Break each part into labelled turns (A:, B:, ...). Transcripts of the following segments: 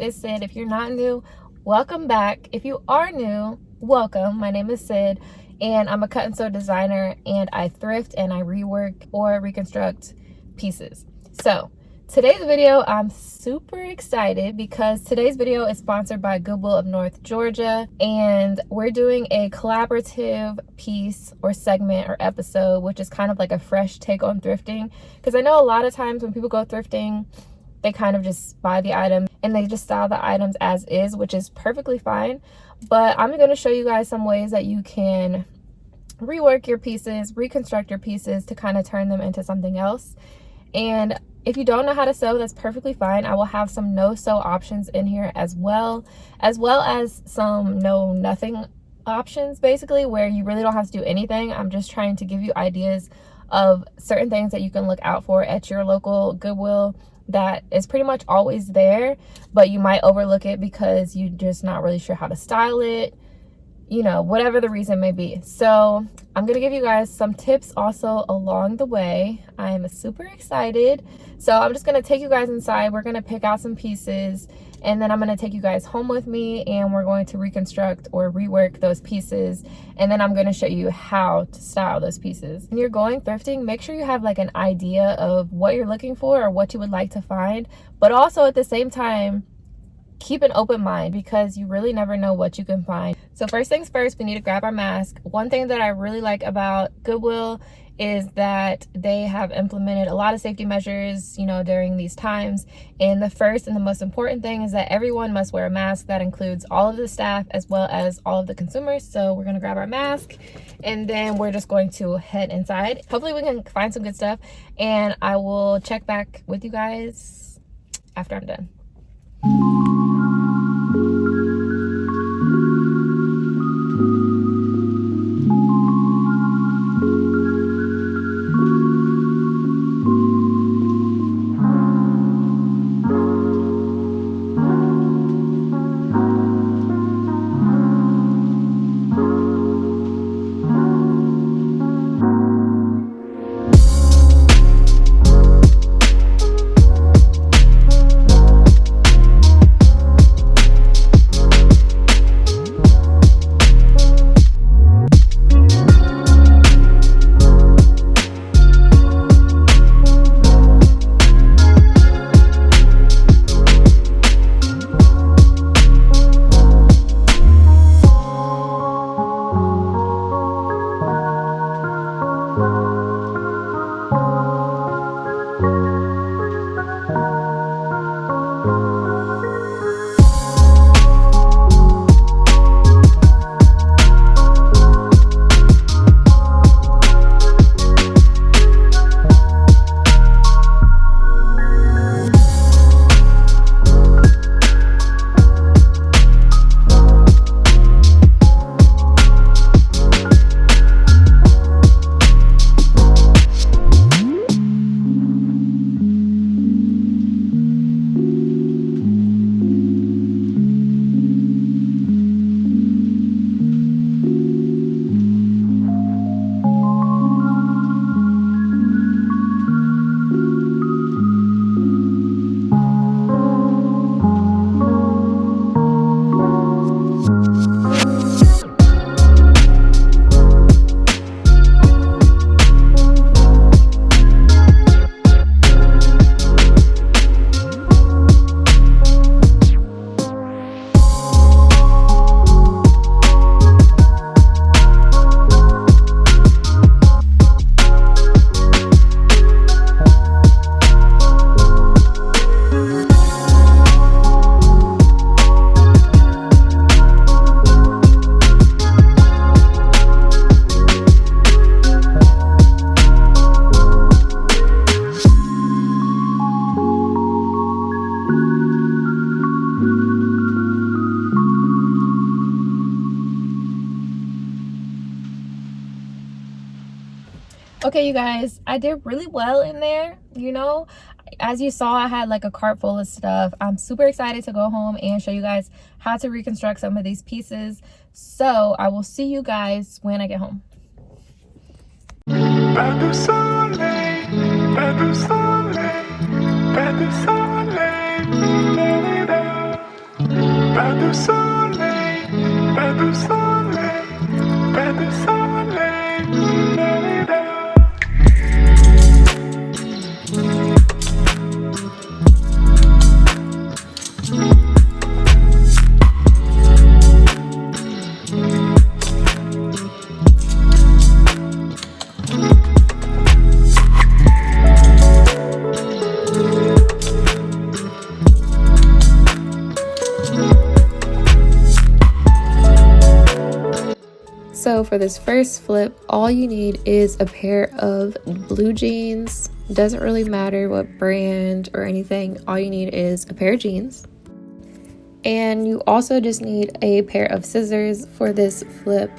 A: is Sid. If you're not new, welcome back. If you are new, welcome. My name is Sid and I'm a cut and sew designer, and I thrift and I rework or reconstruct pieces. So today's video, I'm super excited because today's video is sponsored by Goodwill of North Georgia, and we're doing a collaborative piece or segment or episode, which is kind of like a fresh take on thrifting. Because I know a lot of times when people go thrifting, they kind of just buy the item and they just style the items as is, which is perfectly fine. But I'm going to show you guys some ways that you can rework your pieces, reconstruct your pieces to kind of turn them into something else. And if you don't know how to sew, that's perfectly fine. I will have some no sew options in here as well as some no nothing options, basically, where you really don't have to do anything. I'm just trying to give you ideas of certain things that you can look out for at your local Goodwill that is pretty much always there, but you might overlook it because you're just not really sure how to style it, you know, whatever the reason may be. So I'm gonna give you guys some tips also along the way. I'm super excited. So I'm just gonna take you guys inside. We're gonna pick out some pieces, and then I'm gonna take you guys home with me, and we're going to reconstruct or rework those pieces. And then I'm gonna show you how to style those pieces. When you're going thrifting, make sure you have like an idea of what you're looking for or what you would like to find, but also at the same time, keep an open mind because you really never know what you can find. So first things first, we need to grab our mask. One thing that I really like about Goodwill is that they have implemented a lot of safety measures, you know, during these times. And the first and the most important thing is that everyone must wear a mask. That includes all of the staff as well as all of the consumers. So we're gonna grab our mask and then we're just going to head inside. Hopefully we can find some good stuff, and I will check back with you guys after I'm done. Okay, you guys, I did really well in there. You know, as you saw, I had like a cart full of stuff. I'm super excited to go home and show you guys how to reconstruct some of these pieces. So I will see you guys when I get home.
B: pas de soleil, pas de soleil, pas de soleil.
A: So for this first flip, all you need is a pair of blue jeans. Doesn't really matter what brand or anything. All you need is a pair of jeans. And you also just need a pair of scissors for this flip.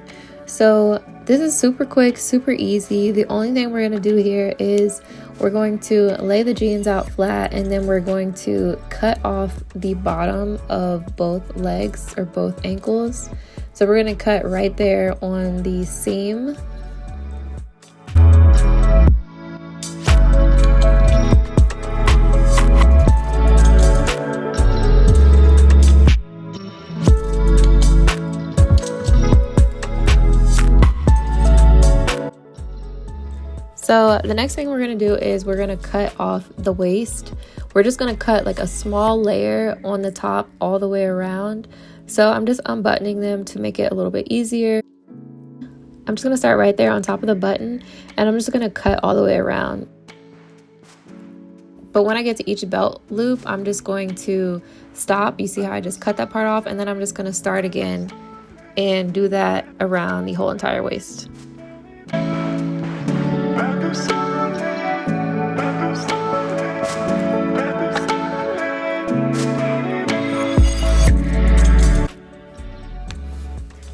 A: So this is super quick, super easy. The only thing we're going to do here is we're going to lay the jeans out flat, and then we're going to cut off the bottom of both legs or both ankles. So we're going to cut right there on the seam. So the next thing we're going to do is we're going to cut off the waist. We're just going to cut like a small layer on the top all the way around. So I'm just unbuttoning them to make it a little bit easier. I'm just going to start right there on top of the button, and I'm just going to cut all the way around. But when I get to each belt loop, I'm just going to stop. You see how I just cut that part off, and then I'm just going to start again and do that around the whole entire waist.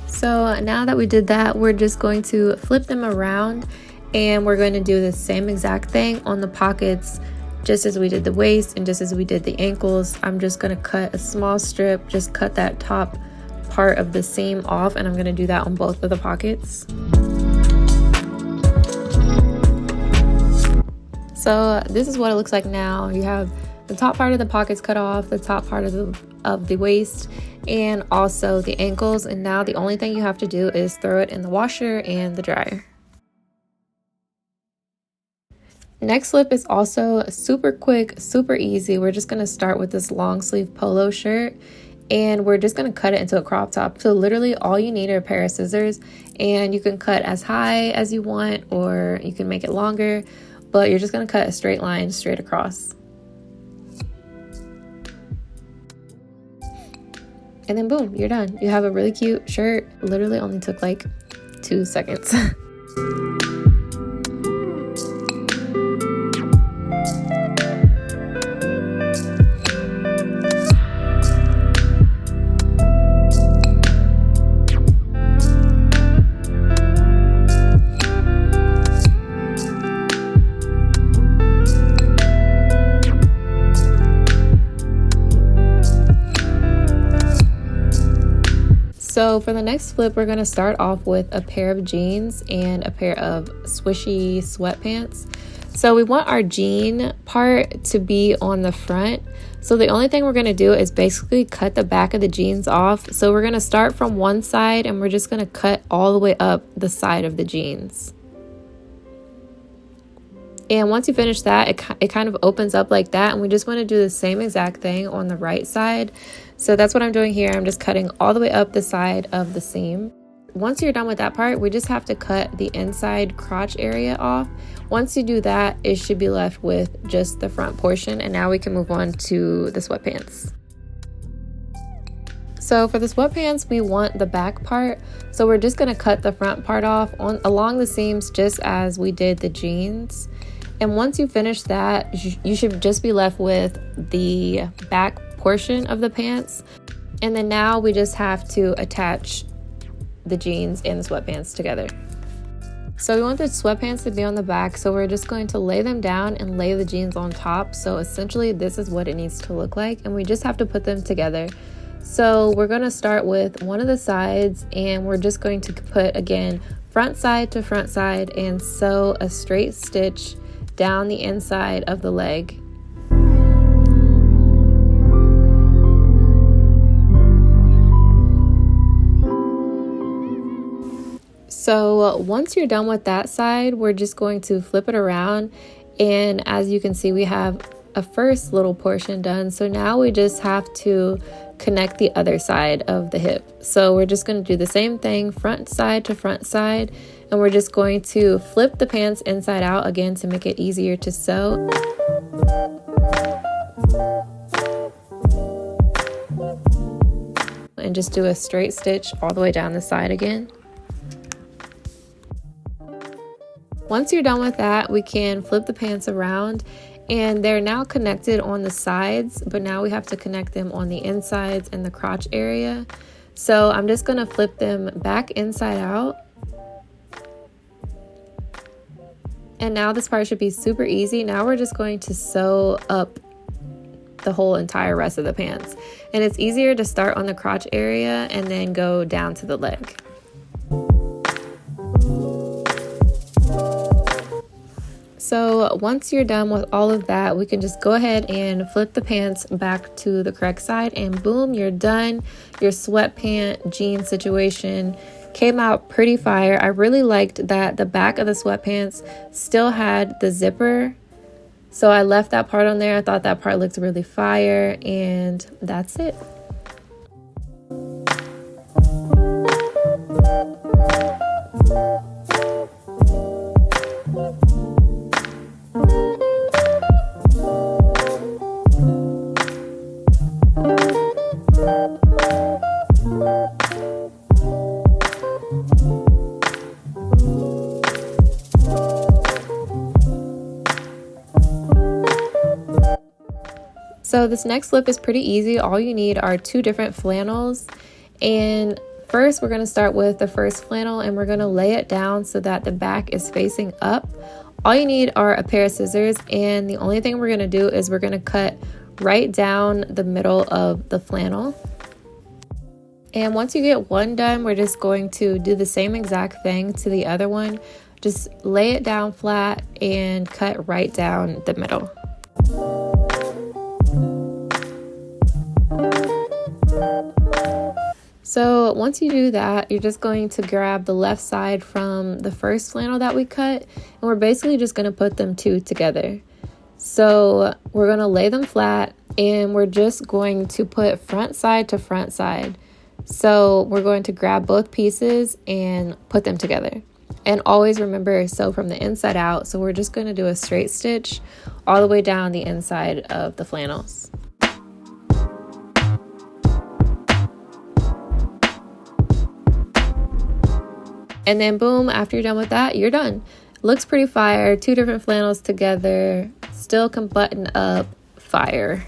A: So now that we did that, we're just going to flip them around, and we're going to do the same exact thing on the pockets, just as we did the waist and just as we did the ankles. I'm just going to cut a small strip, just cut that top part of the seam off, and I'm going to do that on both of the pockets. So this is what it looks like now. You have the top part of the pockets cut off, the top part of the waist, and also the ankles. And now the only thing you have to do is throw it in the washer and the dryer. Next slip is also super quick, super easy. We're just going to start with this long sleeve polo shirt, and we're just going to cut it into a crop top. So literally all you need are a pair of scissors, and you can cut as high as you want, or you can make it longer, but you're just going to cut a straight line straight across. And then boom, you're done. You have a really cute shirt. Literally only took like 2 seconds. So for the next flip, we're going to start off with a pair of jeans and a pair of swishy sweatpants. So we want our jean part to be on the front. So the only thing we're going to do is basically cut the back of the jeans off. So we're going to start from one side, and we're just going to cut all the way up the side of the jeans. And once you finish that, it kind of opens up like that, and we just want to do the same exact thing on the right side. So that's what I'm doing here. I'm just cutting all the way up the side of the seam. Once you're done with that part, we just have to cut the inside crotch area off. Once you do that, it should be left with just the front portion, and now we can move on to the sweatpants. So for the sweatpants, we want the back part. So we're just going to cut the front part off along the seams, just as we did the jeans. And once you finish that, you should just be left with the back portion of the pants. And then now we just have to attach the jeans and the sweatpants together. So we want the sweatpants to be on the back, so we're just going to lay them down and lay the jeans on top. So essentially this is what it needs to look like, and we just have to put them together. So we're going to start with one of the sides, and we're just going to put, again, front side to front side, and sew a straight stitch down the inside of the leg. So once you're done with that side, we're just going to flip it around, and as you can see, we have a first little portion done. So now we just have to connect the other side of the hip. So we're just going to do the same thing, front side to front side, and we're just going to flip the pants inside out again to make it easier to sew. And just do a straight stitch all the way down the side again. Once you're done with that, we can flip the pants around, and they're now connected on the sides, but now we have to connect them on the insides and the crotch area. So I'm just going to flip them back inside out. And now this part should be super easy. Now we're just going to sew up the whole entire rest of the pants. And it's easier to start on the crotch area and then go down to the leg. So once you're done with all of that, we can just go ahead and flip the pants back to the correct side, and boom, you're done. Your sweatpant jean situation came out pretty fire. I really liked that the back of the sweatpants still had the zipper, so I left that part on there. I thought that part looked really fire, and that's it. So this next slip is pretty easy. All you need are 2 different flannels, and first we're going to start with the first flannel, and we're going to lay it down so that the back is facing up. All you need are a pair of scissors, and the only thing we're going to do is we're going to cut right down the middle of the flannel. And once you get one done, we're just going to do the same exact thing to the other one. Just lay it down flat and cut right down the middle. So once you do that, you're just going to grab the left side from the first flannel that we cut, and we're basically just going to put them 2 together. So we're going to lay them flat, and we're just going to put front side to front side. So we're going to grab both pieces and put them together. And always remember, sew from the inside out. So we're just going to do a straight stitch all the way down the inside of the flannels. And then boom, after you're done with that, you're done. Looks pretty fire. 2 different flannels together, still can button up, fire.